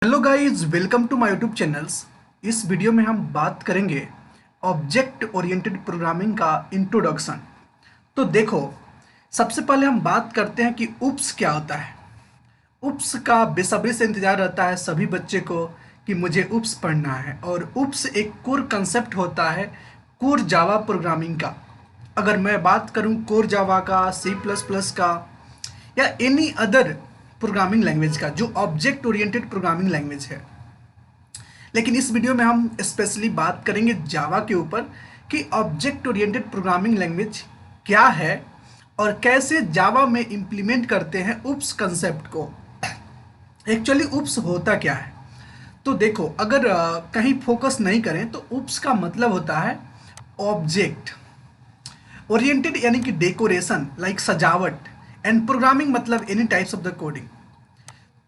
Hello guys, welcome to my YouTube channels. इस video में हम बात करेंगे ऑब्जेक्ट ओरिएंटेड प्रोग्रामिंग का इंट्रोडक्शन। तो देखो, सबसे पहले हम बात करते हैं कि उप्स क्या होता है। उप्स का बेसब्री से इंतजार रहता है सभी बच्चे को कि मुझे उप्स पढ़ना है। और उप्स एक कोर कंसेप्ट होता है कोर जावा प्रोग्रामिंग का। अगर मैं बात करूं कोर जावा का, सी प्लस प्लस का या एनी अदर प्रोग्रामिंग लैंग्वेज का जो ऑब्जेक्ट ओरिएंटेड प्रोग्रामिंग लैंग्वेज है। लेकिन इस वीडियो में हम स्पेशली बात करेंगे जावा के ऊपर कि ऑब्जेक्ट ओरिएंटेड प्रोग्रामिंग लैंग्वेज क्या है और कैसे जावा में इम्प्लीमेंट करते हैं उप्स कंसेप्ट को। एक्चुअली उप्स होता क्या है, तो देखो, अगर कहीं फोकस नहीं करें तो उप्स का मतलब होता है ऑब्जेक्ट ओरिएंटेड, यानी कि डेकोरेशन लाइक सजावट, एंड प्रोग्रामिंग मतलब any types of the coding.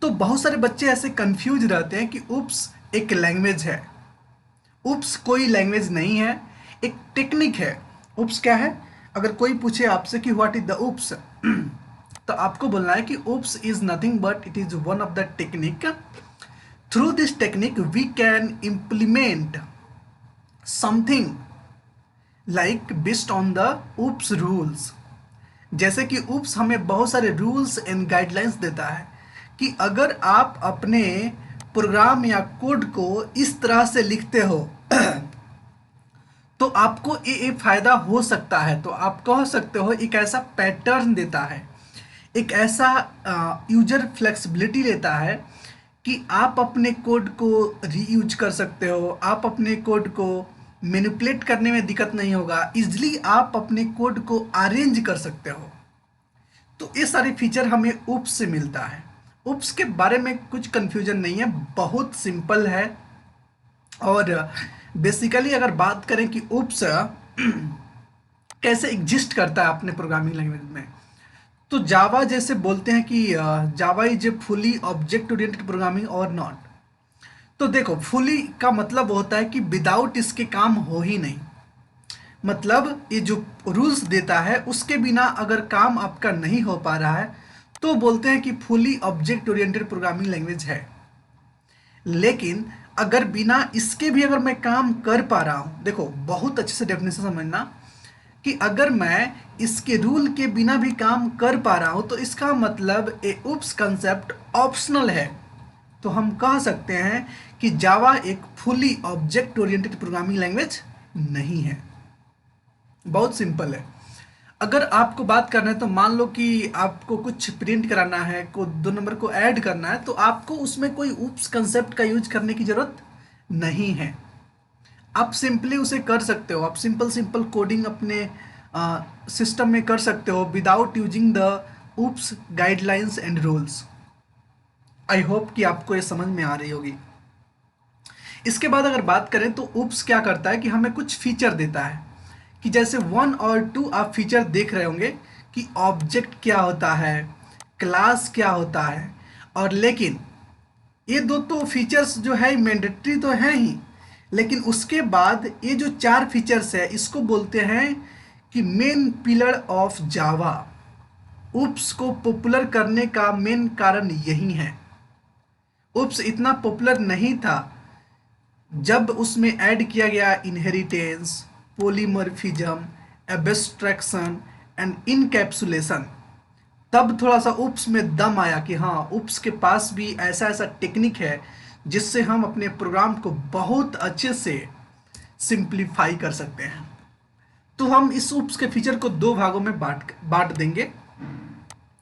तो बहुत सारे बच्चे ऐसे कंफ्यूज रहते हैं कि उप्स एक लैंग्वेज है। उप्स कोई लैंग्वेज नहीं है, एक टेक्निक है। उप्स क्या है? अगर कोई पूछे आपसे कि व्हाट इज द उप्स, तो आपको बोलना है कि OOPs is nothing but it is one of the technique. Through this technique we can implement something like based on the OOPs rules. जैसे कि उप्स हमें बहुत सारे रूल्स एंड गाइडलाइंस देता है कि अगर आप अपने प्रोग्राम या कोड को इस तरह से लिखते हो तो आपको ये फायदा हो सकता है। तो आप कह सकते हो एक ऐसा पैटर्न देता है, एक ऐसा यूजर फ्लेक्सिबिलिटी लेता है कि आप अपने कोड को रीयूज कर सकते हो। आप अपने कोड को मैनिपुलेट करने में दिक्कत नहीं होगा, इजली आप अपने कोड को अरेंज कर सकते हो। तो ये सारे फीचर हमें उप्स से मिलता है। उप्स के बारे में कुछ कंफ्यूजन नहीं है, बहुत सिंपल है। और बेसिकली अगर बात करें कि उप्स कैसे एग्जिस्ट करता है अपने प्रोग्रामिंग लैंग्वेज में, तो जावा जैसे बोलते हैं कि Java is a fully object oriented programming और नॉट। तो देखो, फुली का मतलब होता है कि विदाउट इसके काम हो ही नहीं। मतलब ये जो रूल्स देता है उसके बिना अगर काम आपका नहीं हो पा रहा है तो बोलते हैं कि fully object oriented programming language है। लेकिन अगर बिना इसके भी अगर मैं काम कर पा रहा हूं, देखो बहुत अच्छे से डेफिनेशन समझना कि अगर मैं इसके रूल के बिना भी काम कर पा रहा हूं तो इसका मतलब ए उप्स कंसेप्ट ऑप्शनल है। तो हम कह सकते हैं कि जावा एक fully object oriented programming language नहीं है। बहुत सिंपल है। अगर आपको बात करना है तो मान लो कि आपको कुछ प्रिंट कराना है, को 2 नंबर को ऐड करना है, तो आपको उसमें कोई उप्स कंसेप्ट का यूज करने की जरूरत नहीं है। आप सिंपली उसे कर सकते हो। आप सिंपल सिंपल कोडिंग अपने सिस्टम में कर सकते हो without using the oops guidelines and rules. I hope कि आपको ये समझ में आ रही होगी। इसके बाद अगर बात करें तो उप्स क्या करता है कि हमें कुछ फीचर देता है कि जैसे 1 और 2 आप फीचर देख रहे होंगे कि ऑब्जेक्ट क्या होता है, क्लास क्या होता है। और लेकिन ये दो तो फीचर्स जो है मैंडेटरी तो है ही, लेकिन उसके बाद ये जो 4 फीचर्स है इसको बोलते हैं कि मेन पिलर ऑफ जावा। उप्स को पॉपुलर करने का मेन कारण यही है। उप्स इतना पॉपुलर नहीं था जब उसमें ऐड किया गया इनहेरिटेंस, पोलीमॉर्फिज्म, एब्स्ट्रैक्शन एंड इनकैप्सुलेशन। तब थोड़ा सा उप्स में दम आया कि हाँ, उप्स के पास भी ऐसा ऐसा टेक्निक है जिससे हम अपने प्रोग्राम को बहुत अच्छे से सिंप्लीफाई कर सकते हैं। तो हम इस उप्स के फीचर को 2 भागों में बांट देंगे।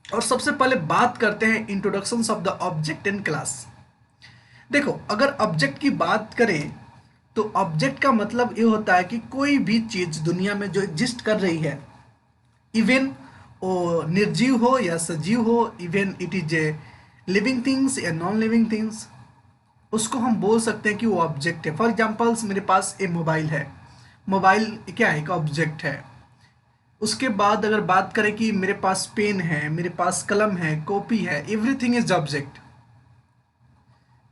और सबसे पहले बात करते हैं introductions of the object and class. देखो, अगर ऑब्जेक्ट की बात करें तो ऑब्जेक्ट का मतलब ये होता है कि कोई भी चीज दुनिया में जो एग्जिस्ट कर रही है, इवन वो निर्जीव हो या सजीव हो, even it is a living things या नॉन लिविंग थिंग्स, उसको हम बोल सकते हैं कि वो ऑब्जेक्ट है। फॉर एग्जाम्पल्स, मेरे पास एक मोबाइल है। मोबाइल क्या है? एक ऑब्जेक्ट है। उसके बाद अगर बात करें कि मेरे पास पेन है, मेरे पास कलम है, कॉपी है, एवरीथिंग इज ऑब्जेक्ट।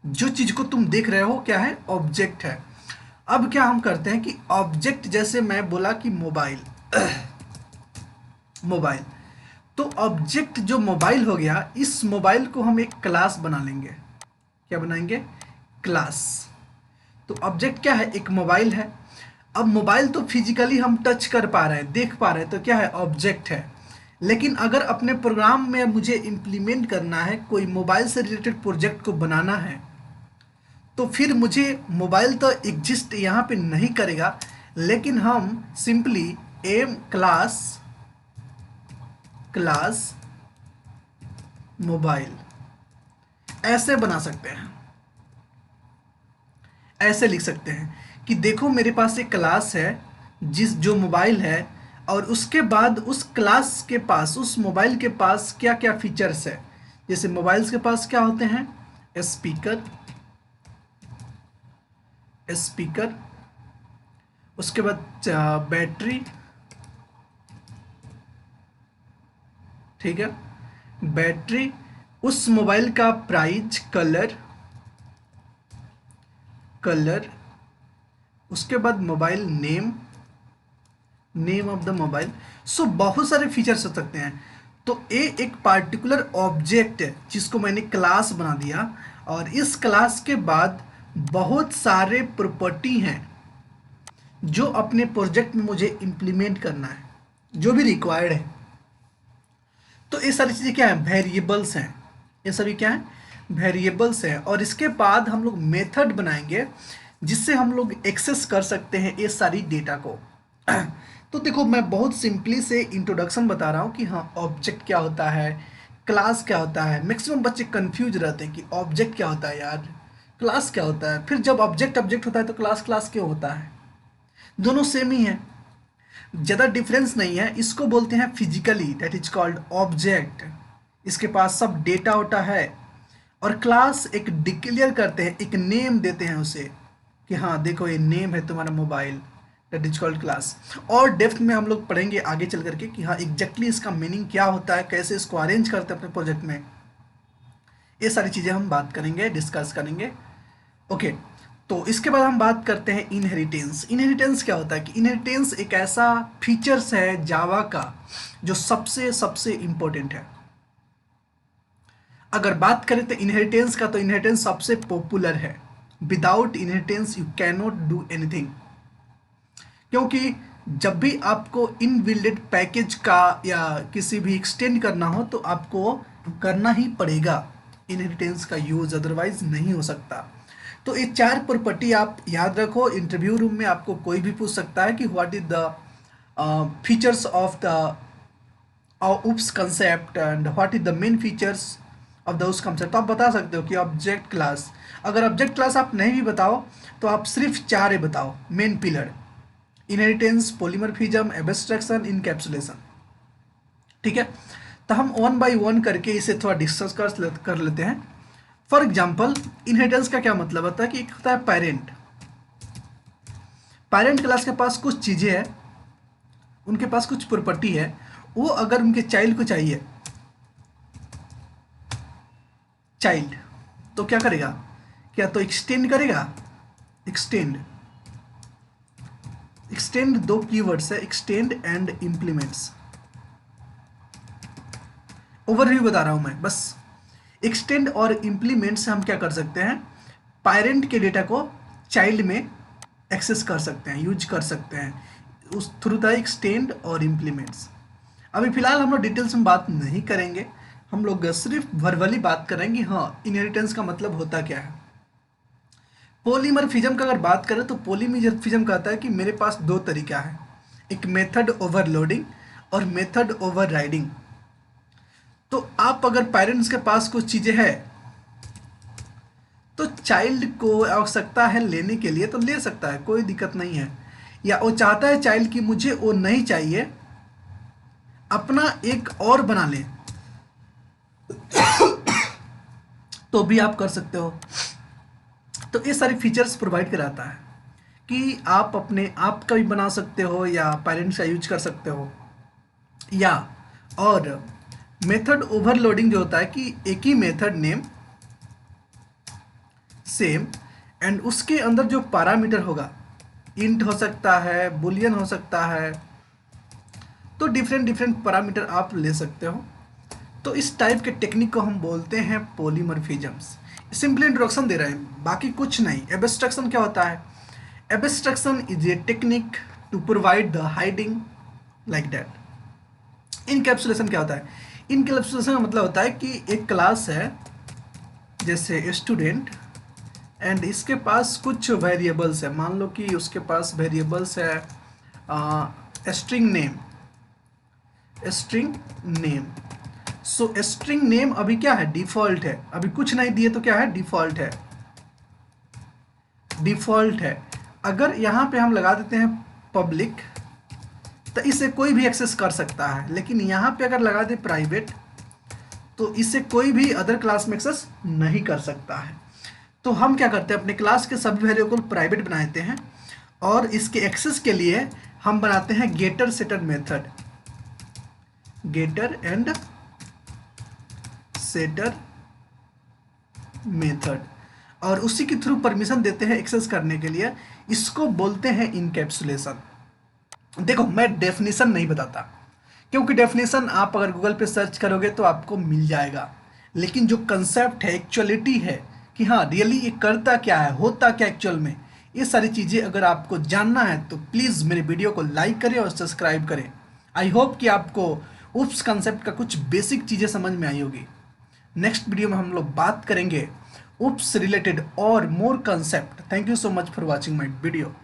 जो चीज को तुम देख रहे हो क्या है? ऑब्जेक्ट है। अब क्या हम करते हैं कि ऑब्जेक्ट, जैसे मैं बोला कि मोबाइल मोबाइल, तो ऑब्जेक्ट जो मोबाइल हो गया, इस मोबाइल को हम एक क्लास बना लेंगे। क्या बनाएंगे, क्लास। तो ऑब्जेक्ट क्या है, एक मोबाइल है। अब मोबाइल तो फिजिकली हम टच कर पा रहे हैं, देख पा रहे हैं, तो क्या है, ऑब्जेक्ट है। लेकिन अगर अपने प्रोग्राम में मुझे इम्प्लीमेंट करना है, कोई मोबाइल से रिलेटेड प्रोजेक्ट को बनाना है, तो फिर मुझे मोबाइल तो एग्जिस्ट यहाँ पे नहीं करेगा, लेकिन हम सिंपली एम क्लास क्लास मोबाइल ऐसे बना सकते हैं, ऐसे लिख सकते हैं कि देखो मेरे पास एक क्लास है जो मोबाइल है, और उसके बाद उस क्लास के पास, उस मोबाइल के पास क्या क्या फीचर्स है। जैसे मोबाइल्स के पास क्या होते हैं, स्पीकर, स्पीकर, उसके बाद बैटरी, ठीक है, बैटरी, उस मोबाइल का प्राइस, कलर, कलर, उसके बाद mobile name, name of the mobile. So बहुत सारे फीचर्स हो सकते हैं। तो ये एक पार्टिकुलर ऑब्जेक्ट है जिसको मैंने क्लास बना दिया, और इस क्लास के बाद बहुत सारे प्रॉपर्टी हैं जो अपने प्रोजेक्ट में मुझे इम्प्लीमेंट करना है, जो भी रिक्वायर्ड है। तो ये सारी चीज़ें क्या है, वेरिएबल्स हैं। ये सभी क्या है, वेरिएबल्स हैं। और इसके बाद हम लोग मेथड बनाएंगे जिससे हम लोग एक्सेस कर सकते हैं ये सारी डेटा को। तो देखो मैं बहुत सिंपली से इंट्रोडक्शन बता रहा हूँ कि हाँ ऑब्जेक्ट क्या होता है, क्लास क्या होता है। मैक्सिमम बच्चे कंफ्यूज रहते हैं कि ऑब्जेक्ट क्या होता है यार, क्लास क्या होता है। फिर जब ऑब्जेक्ट ऑब्जेक्ट होता है तो क्लास क्लास क्यों होता है, दोनों सेम ही है, ज़्यादा डिफरेंस नहीं है। इसको बोलते हैं physically, that is called object. इसके पास सब डेटा होता है। और क्लास एक डिक्लेयर करते हैं, एक नेम देते हैं उसे कि हाँ देखो ये नेम है तुम्हारा mobile, that is called class. और डेप्थ में हम लोग पढ़ेंगे आगे चल करके कि हाँ एग्जैक्टली इसका मीनिंग क्या होता है, कैसे इसको अरेंज करते हैं अपने प्रोजेक्ट में। ये सारी चीज़ें हम बात करेंगे, डिस्कस करेंगे। ओके, तो इसके बाद हम बात करते हैं इनहेरिटेंस। इनहेरिटेंस क्या होता है कि इनहेरिटेंस एक ऐसा फीचर्स है जावा का जो सबसे सबसे इम्पोर्टेंट है। अगर बात करें तो इनहेरिटेंस का, तो इनहेरिटेंस सबसे पॉपुलर है। Without inheritance you can not do anything. क्योंकि जब भी आपको इनबिल्डेड पैकेज का या किसी भी एक्सटेंड करना हो तो आपको करना ही पड़ेगा इनहेरिटेंस का यूज, अदरवाइज नहीं हो सकता। तो ये चार प्रॉपर्टी आप याद रखो। इंटरव्यू रूम में आपको कोई भी पूछ सकता है कि what is the features of the oops concept and what is the main features of the उस कंसेप्ट। तो आप बता सकते हो कि ऑब्जेक्ट क्लास। अगर ऑब्जेक्ट क्लास आप नहीं भी बताओ तो आप सिर्फ चार ही बताओ main pillar, inheritance, polymorphism, abstraction, encapsulation. ठीक है, तो हम वन बाय वन करके इसे थोड़ा डिस्कस कर लेते हैं। फॉर एग्जाम्पल इनहेरिटेंस का क्या मतलब होता है कि एक होता है पेरेंट। पेरेंट क्लास के पास कुछ चीज़ें हैं, उनके पास कुछ प्रॉपर्टी है, वो अगर उनके चाइल्ड को चाहिए, चाइल्ड, तो क्या करेगा, क्या तो एक्सटेंड करेगा, एक्सटेंड। एक्सटेंड दो कीवर्ड्स है, एक्सटेंड एंड इम्प्लीमेंट्स। ओवरव्यू बता रहा हूं मैं बस। एक्सटेंड और इम्प्लीमेंट से हम क्या कर सकते हैं, पेरेंट के डेटा को चाइल्ड में एक्सेस कर सकते हैं, यूज कर सकते हैं उस थ्रू द एक्सटेंड और इम्प्लीमेंट्स। अभी फिलहाल हम लोग डिटेल्स में बात नहीं करेंगे, हम लोग सिर्फ वर्बली बात करेंगे हाँ इनहेरिटेंस का मतलब होता क्या है। पॉलीमॉर्फिज्म का अगर बात करें तो पॉलीमॉर्फिज्म कहता है कि मेरे पास दो तरीका है, एक मेथड ओवरलोडिंग और मेथड ओवरराइडिंग। तो आप अगर पेरेंट्स के पास कुछ चीज़ें हैं तो चाइल्ड को आवश्यकता है लेने के लिए तो ले सकता है, कोई दिक्कत नहीं है। या वो चाहता है चाइल्ड कि मुझे वो नहीं चाहिए, अपना एक और बना ले, तो भी आप कर सकते हो। तो ये सारे फीचर्स प्रोवाइड कराता है कि आप अपने आप का भी बना सकते हो या पेरेंट्स का यूज कर सकते हो। या और मेथड ओवरलोडिंग जो होता है कि एक ही मेथड नेम सेम एंड उसके अंदर जो पैरामीटर होगा, इंट हो सकता है, बुलियन हो सकता है, तो डिफरेंट डिफरेंट पैरामीटर आप ले सकते हो। तो इस टाइप के टेक्निक को हम बोलते हैं पॉलीमॉर्फिज्म्स। सिंपली इंट्रोडक्शन दे रहे हैं, बाकी कुछ नहीं। एब्स्ट्रैक्शन क्या होता है? Abstraction is a technique to provide the hiding like that. Encapsulation क्या होता है? इनकैप्सुलेशन का मतलब होता है कि एक क्लास है, जैसे स्टूडेंट, एंड इसके पास कुछ वेरिएबल्स है। मान लो कि उसके पास वेरिएबल्स है स्ट्रिंग नेम, स्ट्रिंग नेम। सो स्ट्रिंग नेम अभी क्या है? डिफॉल्ट है, अभी कुछ नहीं दिए तो क्या है? डिफॉल्ट है, डिफॉल्ट है। अगर यहाँ पे हम लगा देते हैं पब्लिक, तो इसे कोई भी एक्सेस कर सकता है, लेकिन यहाँ पे अगर लगा दे प्राइवेट, तो इसे कोई भी अदर क्लास में एक्सेस नहीं कर सकता है। तो हम क्या करते हैं, अपने क्लास के सभी वेरिएबल प्राइवेट बनाते हैं, और इसके एक्सेस के लिए हम बनाते हैं getter setter method, getter and setter method, और उसी के थ्रू परमिशन देते हैं एक्सेस करने के लिए। इसको बोलते हैं इनकैप्सुलेशन। देखो, मैं डेफिनेशन नहीं बताता, क्योंकि डेफिनेशन आप अगर गूगल पे सर्च करोगे तो आपको मिल जाएगा, लेकिन जो कंसेप्ट है, एक्चुअलिटी है कि हाँ रियली ये करता क्या है, होता क्या एक्चुअल में, ये सारी चीज़ें अगर आपको जानना है तो प्लीज़ मेरे वीडियो को लाइक करें और सब्सक्राइब करें। आई होप कि आपको उस कंसेप्ट का कुछ बेसिक चीज़ें समझ में आई होगी। नेक्स्ट वीडियो में हम लोग बात करेंगे उप्स रिलेटेड और मोर concept. Thank you so much for watching my video.